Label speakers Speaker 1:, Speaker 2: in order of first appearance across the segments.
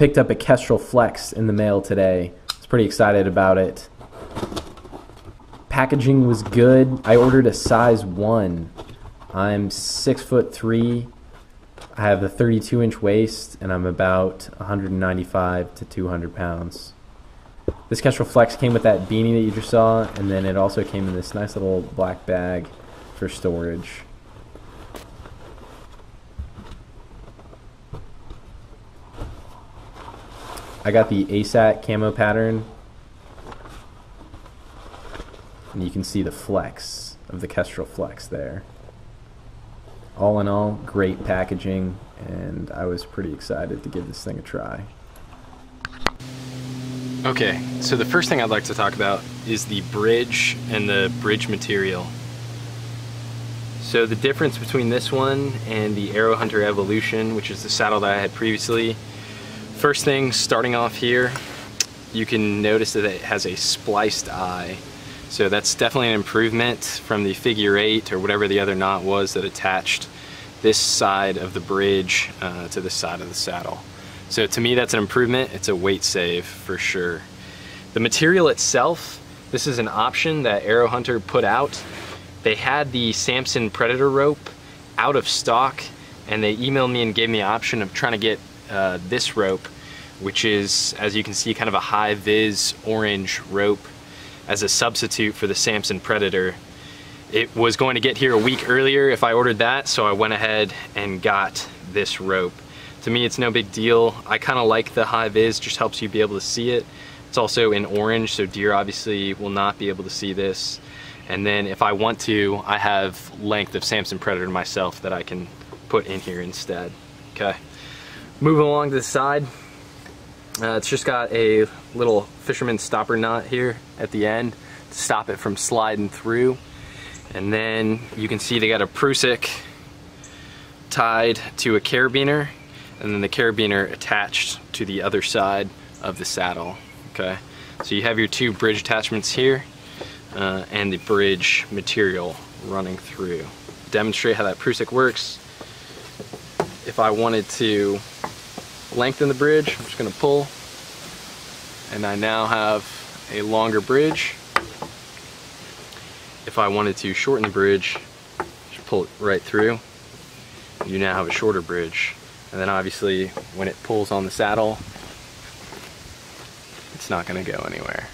Speaker 1: picked up a Kestrel Flex in the mail today. I was pretty excited about it. Packaging was good. I ordered a size 1. I'm 6'3". I have a 32-inch waist, and I'm about 195 to 200 pounds. This Kestrel Flex came with that beanie that you just saw, and then it also came in this nice little black bag for storage. I got the ASAT camo pattern, and you can see the flex of the Kestrel Flex there. All in all, great packaging, and I was pretty excited to give this thing a try.
Speaker 2: Okay, so the first thing I'd like to talk about is the bridge and the bridge material. So the difference between this one and the AeroHunter Evolution, which is the saddle that I had previously, first thing, starting off here, you can notice that it has a spliced eye. So that's definitely an improvement from the figure 8 or whatever the other knot was that attached this side of the bridge to this side of the saddle. So to me, that's an improvement. It's a weight save for sure. The material itself, this is an option that AeroHunter put out. They had the Samson Predator rope out of stock, and they emailed me and gave me the option of trying to get this rope, which is, as you can see, kind of a high-vis orange rope as a substitute for the Samson Predator. It was going to get here a week earlier if I ordered that, so I went ahead and got this rope. To me, it's no big deal. I kind of like the high vis, just helps you be able to see it. It's also in orange, so deer obviously will not be able to see this. And then if I want to, I have length of Samson Predator myself that I can put in here instead. Okay, moving along to the side. It's just got a little fisherman stopper knot here at the end to stop it from sliding through. And then you can see they got a prusik tied to a carabiner, and then the carabiner attached to the other side of the saddle. Okay, so you have your two bridge attachments here and the bridge material running through. Demonstrate how that prusik works. If I wanted to lengthen the bridge, I'm just going to pull, and I now have a longer bridge. If I wanted to shorten the bridge, just pull it right through. You now have a shorter bridge. And then obviously when it pulls on the saddle, it's not going to go anywhere.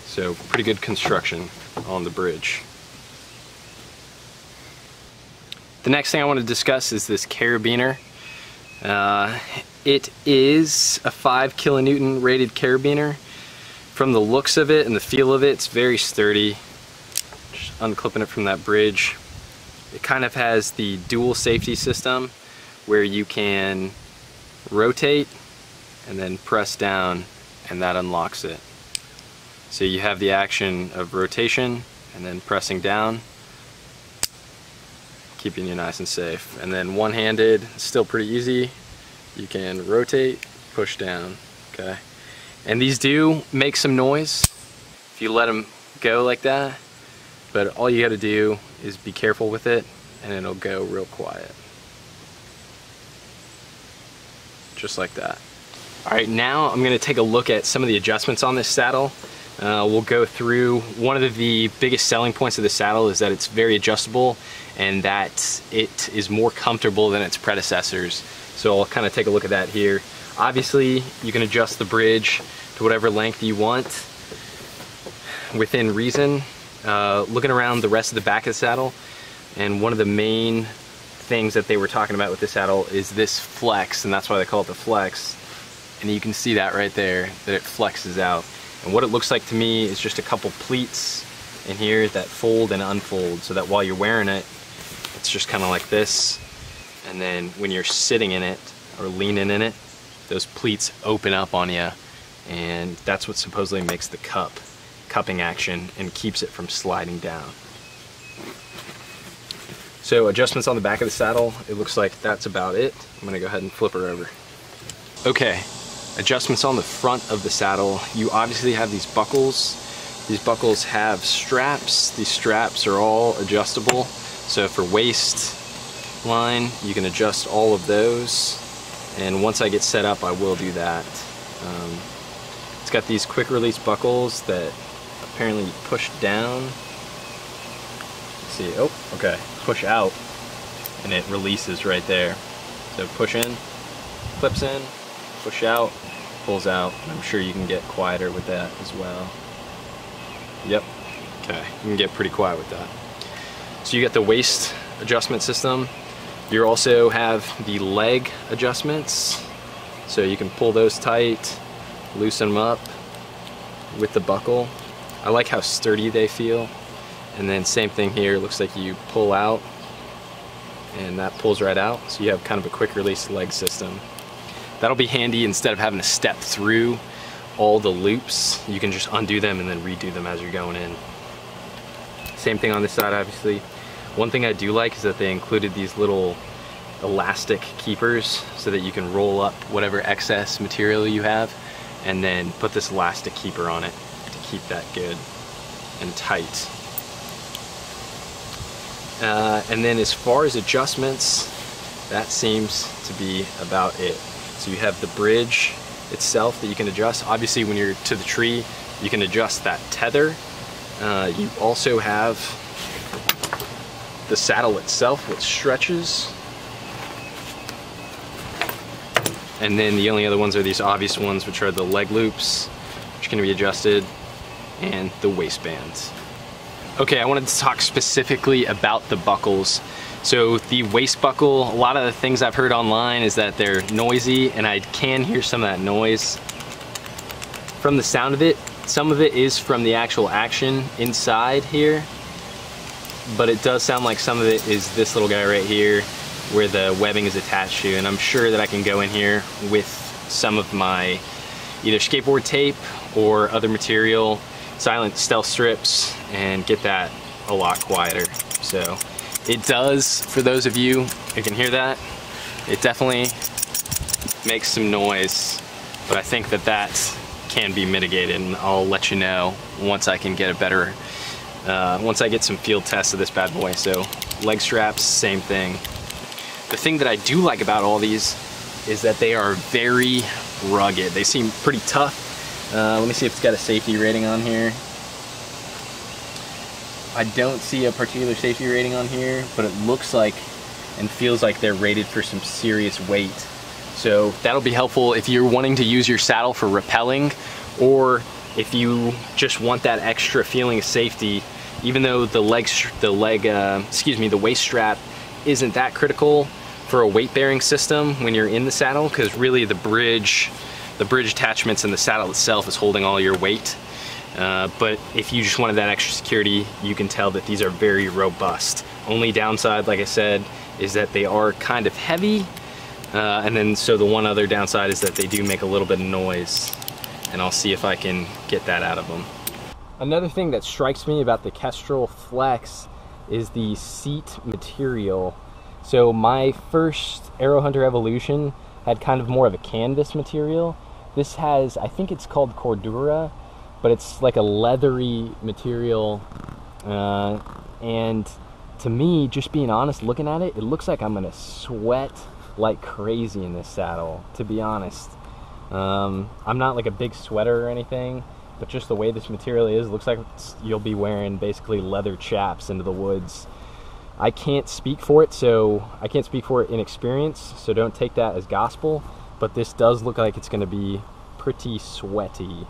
Speaker 2: So pretty good construction on the bridge. The next thing I want to discuss is this carabiner. It is a 5 kilonewton rated carabiner. From the looks of it and the feel of it, it's very sturdy. Just unclipping it from that bridge. It kind of has the dual safety system where you can rotate and then press down, and that unlocks it. So you have the action of rotation and then pressing down, keeping you nice and safe. And then one-handed, still pretty easy. You can rotate, push down, okay? And these do make some noise if you let them go like that. But all you gotta do is be careful with it, and it'll go real quiet. Just like that. All right, now I'm gonna take a look at some of the adjustments on this saddle. We'll go through, one of the biggest selling points of the saddle is that it's very adjustable and that it is more comfortable than its predecessors. So I'll kind of take a look at that here. Obviously, you can adjust the bridge to whatever length you want within reason. Looking around the rest of the back of the saddle, and one of the main things that they were talking about with the saddle is this flex, and that's why they call it the flex. And you can see that right there, that it flexes out. And what it looks like to me is just a couple pleats in here that fold and unfold, so that while you're wearing it, it's just kind of like this. And then when you're sitting in it or leaning in it, those pleats open up on you, and that's what supposedly makes the cupping action and keeps it from sliding down. So adjustments on the back of the saddle, it looks like that's about it. I'm gonna go ahead and flip her over. Okay, adjustments on the front of the saddle. You obviously have these buckles. These buckles have straps. These straps are all adjustable. So for waist, line. You can adjust all of those, and once I get set up I will do that. It's got these quick release buckles that apparently push down. Let's see, oh, okay, push out and it releases right there. So push in, clips in, push out, pulls out. I'm sure you can get quieter with that as well. Yep, okay, you can get pretty quiet with that. So you got the waist adjustment system. You also have the leg adjustments. So you can pull those tight, loosen them up with the buckle. I like how sturdy they feel. And then same thing here, looks like you pull out and that pulls right out. So you have kind of a quick release leg system. That'll be handy instead of having to step through all the loops. You can just undo them and then redo them as you're going in. Same thing on this side, obviously. One thing I do like is that they included these little elastic keepers so that you can roll up whatever excess material you have and then put this elastic keeper on it to keep that good and tight. And then as far as adjustments, that seems to be about it. So you have the bridge itself that you can adjust. Obviously when you're to the tree, you can adjust that tether. You also have the saddle itself, which stretches. And then the only other ones are these obvious ones, which are the leg loops, which can be adjusted, and the waistbands. Okay, I wanted to talk specifically about the buckles. So the waist buckle, a lot of the things I've heard online is that they're noisy, and I can hear some of that noise from the sound of it. Some of it is from the actual action inside here, but it does sound like some of it is this little guy right here where the webbing is attached to, and I'm sure that I can go in here with some of my either skateboard tape or other material, silent stealth strips, and get that a lot quieter. So it does, for those of you who can hear that, it definitely makes some noise, but I think that that can be mitigated, and I'll let you know once I can get a better, once I get some field tests of this bad boy. So leg straps, same thing. The thing that I do like about all these is that they are very rugged. They seem pretty tough. Let me see if it's got a safety rating on here. I don't see a particular safety rating on here, but it looks like and feels like they're rated for some serious weight. So that'll be helpful if you're wanting to use your saddle for rappelling, or if you just want that extra feeling of safety. Even though the waist strap isn't that critical for a weight bearing system when you're in the saddle, because really the bridge attachments and the saddle itself is holding all your weight. But if you just wanted that extra security, you can tell that these are very robust. Only downside, like I said, is that they are kind of heavy. And then so the one other downside is that they do make a little bit of noise, and I'll see if I can get that out of them. Another thing that strikes me about the Kestrel Flex is the seat material. So my first AeroHunter Evolution had kind of more of a canvas material. This has, I think it's called Cordura, but it's like a leathery material. And to me, just being honest, looking at it, it looks like I'm gonna sweat like crazy in this saddle, to be honest. I'm not like a big sweater or anything, but just the way this material is, looks like you'll be wearing basically leather chaps into the woods. I can't speak for it, so I can't speak for it in experience, so don't take that as gospel, but this does look like it's gonna be pretty sweaty.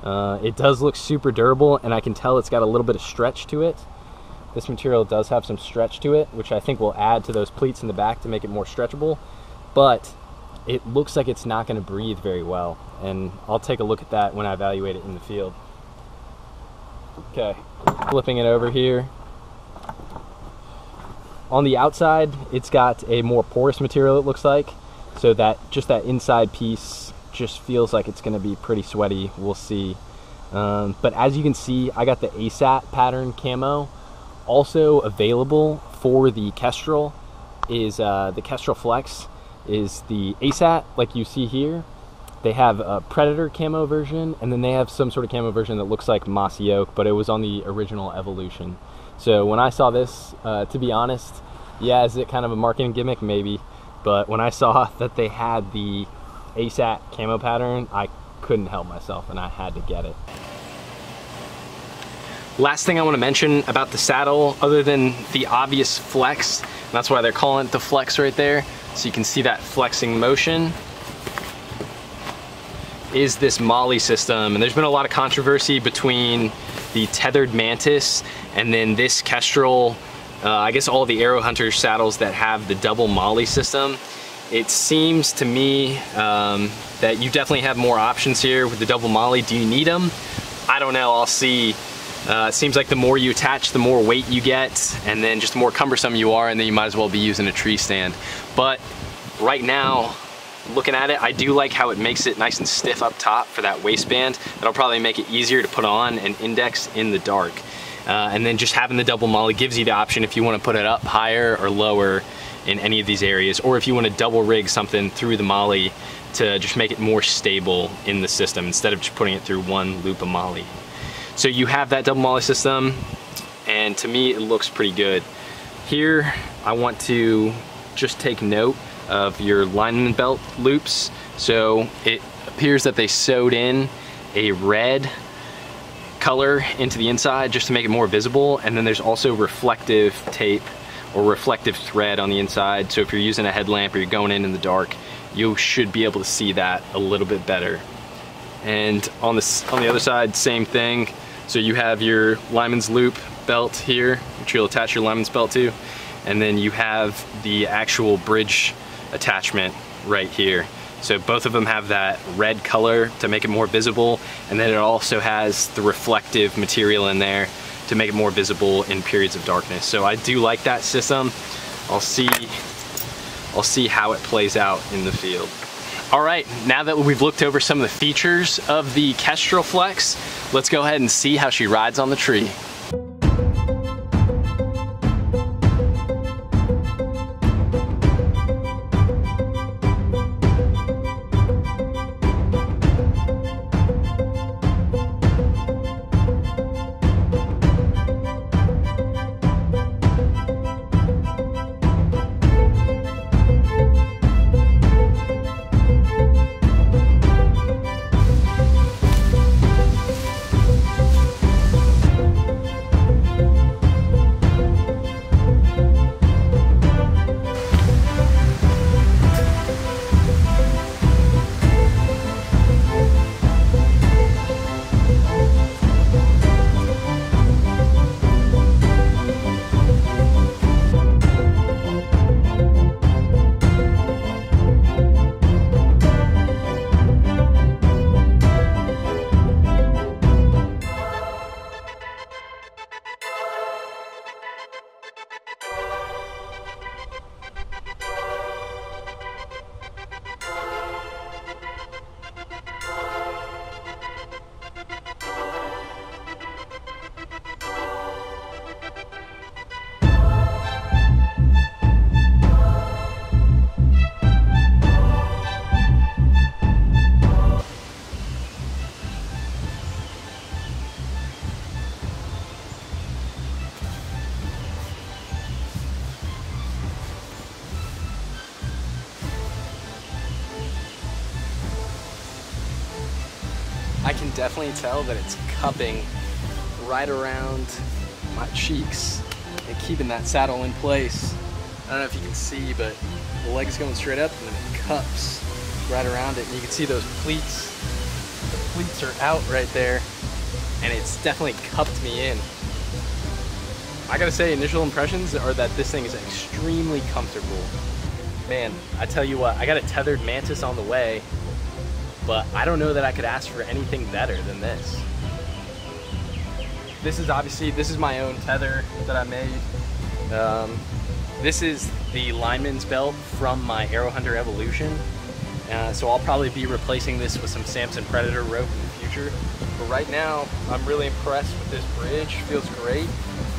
Speaker 2: It does look super durable, and I can tell it's got a little bit of stretch to it. This material does have some stretch to it, which I think will add to those pleats in the back to make it more stretchable, but it looks like it's not gonna breathe very well, and I'll take a look at that when I evaluate it in the field. Okay, flipping it over here. On the outside, it's got a more porous material, it looks like, so that just that inside piece just feels like it's gonna be pretty sweaty. We'll see. But as you can see, I got the ASAT pattern camo. Also available for the Kestrel is the Kestrel Flex is the ASAT, like you see here. They have a Predator camo version, and then they have some sort of camo version that looks like mossy oak, but it was on the original Evolution. So when I saw this, to be honest, Yeah, is it kind of a marketing gimmick? Maybe. But when I saw that they had the ASAT camo pattern, I couldn't help myself and I had to get it. Last thing I want to mention about the saddle, other than the obvious flex, and that's why they're calling it the flex right there, so you can see that flexing motion, is this MOLLE system. And there's been a lot of controversy between the tethered Mantis and then this Kestrel, I guess all the AeroHunter saddles that have the double MOLLE system. It seems to me that you definitely have more options here with the double MOLLE. Do you need them? I don't know, I'll see. It seems like the more you attach, the more weight you get, and then just the more cumbersome you are, and then you might as well be using a tree stand. But right now, looking at it, I do like how it makes it nice and stiff up top for that waistband. That'll probably make it easier to put on and index in the dark. And then just having the double MOLLE gives you the option if you want to put it up higher or lower in any of these areas, or if you want to double rig something through the MOLLE to just make it more stable in the system instead of just putting it through one loop of MOLLE. So you have that double MOLLE system, and to me it looks pretty good. Here I want to just take note of your lineman belt loops. So it appears that they sewed in a red color into the inside just to make it more visible, and then there's also reflective tape or reflective thread on the inside, so if you're using a headlamp or you're going in the dark, you should be able to see that a little bit better. And on the other side, same thing. So you have your lineman's loop belt here, which you'll attach your lineman's belt to, and then you have the actual bridge attachment right here. So both of them have that red color to make it more visible, and then it also has the reflective material in there to make it more visible in periods of darkness. So I do like that system. I'll see how it plays out in the field. All right, now that we've looked over some of the features of the Kestrel Flex, let's go ahead and see how she rides on the tree. I can definitely tell that it's cupping right around my cheeks and keeping that saddle in place. I don't know if you can see, but the leg's going straight up and then it cups right around it. And you can see those pleats. The pleats are out right there, and it's definitely cupped me in. I gotta say, initial impressions are that this thing is extremely comfortable. Man, I tell you what, I got a tethered Mantis on the way, but I don't know that I could ask for anything better than this. This is my own tether that I made. This is the lineman's belt from my AeroHunter Evolution. So I'll probably be replacing this with some Samson Predator rope in the future. But right now, I'm really impressed with this bridge. Feels great.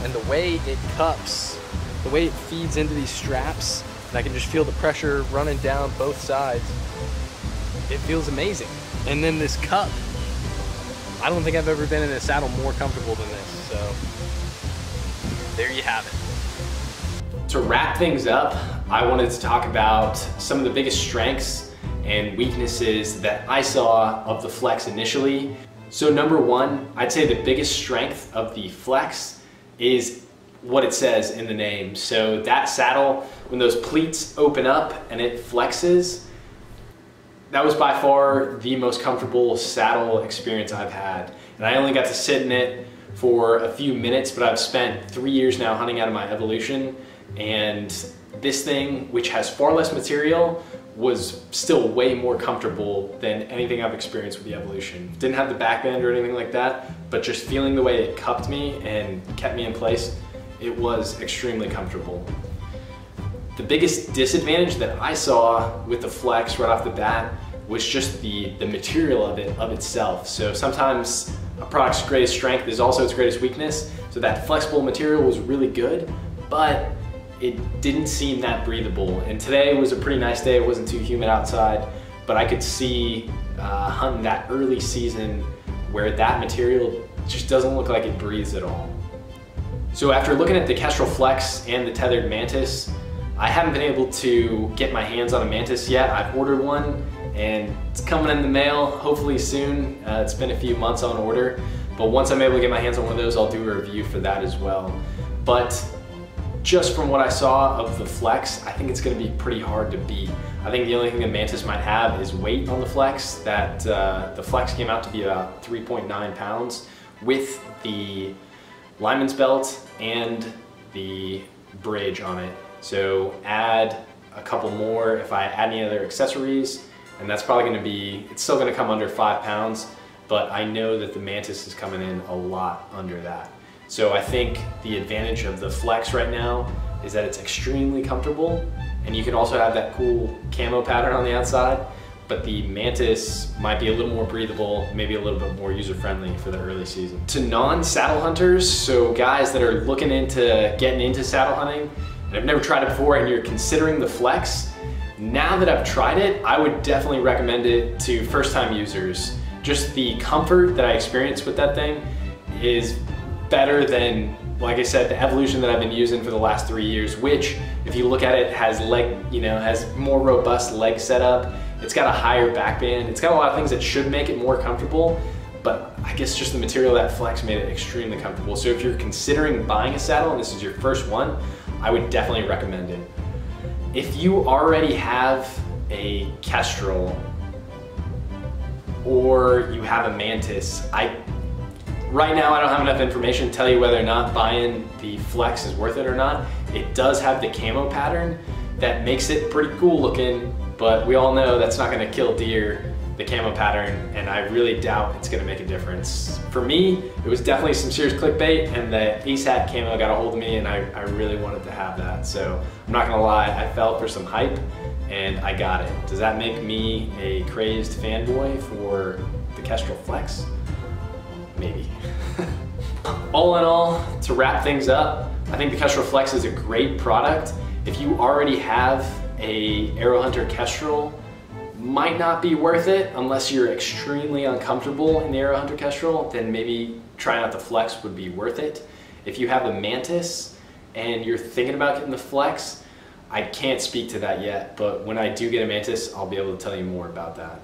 Speaker 2: And the way it cups, the way it feeds into these straps, and I can just feel the pressure running down both sides. It feels amazing. And then this cup, I don't think I've ever been in a saddle more comfortable than this. So there you have it. To wrap things up, I wanted to talk about some of the biggest strengths and weaknesses that I saw of the Flex initially. So number one, I'd say the biggest strength of the Flex is what it says in the name. So that saddle, when those pleats open up and it flexes, that was by far the most comfortable saddle experience I've had. And I only got to sit in it for a few minutes, but I've spent 3 years now hunting out of my Evolution, and this thing, which has far less material, was still way more comfortable than anything I've experienced with the Evolution. Didn't have the back bend or anything like that, but just feeling the way it cupped me and kept me in place, it was extremely comfortable. The biggest disadvantage that I saw with the Flex right off the bat was just the material of itself. So sometimes a product's greatest strength is also its greatest weakness. So that flexible material was really good, but it didn't seem that breathable. And today was a pretty nice day. It wasn't too humid outside, but I could see hunting that early season where that material just doesn't look like it breathes at all. So after looking at the Kestrel Flex and the tethered Mantis, I haven't been able to get my hands on a Mantis yet. I've ordered one and it's coming in the mail hopefully soon. It's been a few months on order, but once I'm able to get my hands on one of those, I'll do a review for that as well. But just from what I saw of the Flex, I think it's gonna be pretty hard to beat. I think the only thing the Mantis might have is weight on the Flex. That the Flex came out to be about 3.9 pounds with the lineman's belt and the bridge on it. So add a couple more if I add any other accessories, and that's probably gonna be, it's still gonna come under 5 pounds, but I know that the Mantis is coming in a lot under that. So I think the advantage of the Flex right now is that it's extremely comfortable, and you can also have that cool camo pattern on the outside, but the Mantis might be a little more breathable, maybe a little bit more user-friendly for the early season. To non-saddle hunters, so guys that are looking into getting into saddle hunting, and I've never tried it before and you're considering the Flex, now that I've tried it, I would definitely recommend it to first-time users. Just the comfort that I experienced with that thing is better than, like I said, the Evolution that I've been using for the last 3 years, which, if you look at it, has has more robust leg setup. It's got a higher back band. It's got a lot of things that should make it more comfortable, but I guess just the material of that Flex made it extremely comfortable. So if you're considering buying a saddle and this is your first one, I would definitely recommend it. If you already have a Kestrel or you have a Mantis, right now I don't have enough information to tell you whether or not buying the Flex is worth it or not. It does have the camo pattern that makes it pretty cool looking, but we all know that's not gonna kill deer, the camo pattern, and I really doubt it's gonna make a difference. For me, it was definitely some serious clickbait, and the ASAT camo got a hold of me, and I really wanted to have that. So I'm not gonna lie, I fell for some hype, and I got it. Does that make me a crazed fanboy for the Kestrel Flex? Maybe. All in all, to wrap things up, I think the Kestrel Flex is a great product. If you already have a AeroHunter Kestrel, might not be worth it unless you're extremely uncomfortable in the AeroHunter Kestrel, then maybe trying out the Flex would be worth it. If you have a Mantis and you're thinking about getting the Flex, I can't speak to that yet, but when I do get a Mantis, I'll be able to tell you more about that.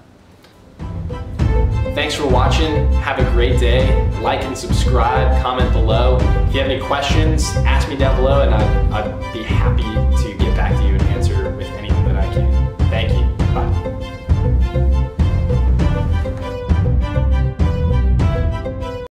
Speaker 2: Thanks for watching. Have a great day. Like and subscribe, comment below. If you have any questions, ask me down below and I'd be happy to get back to you.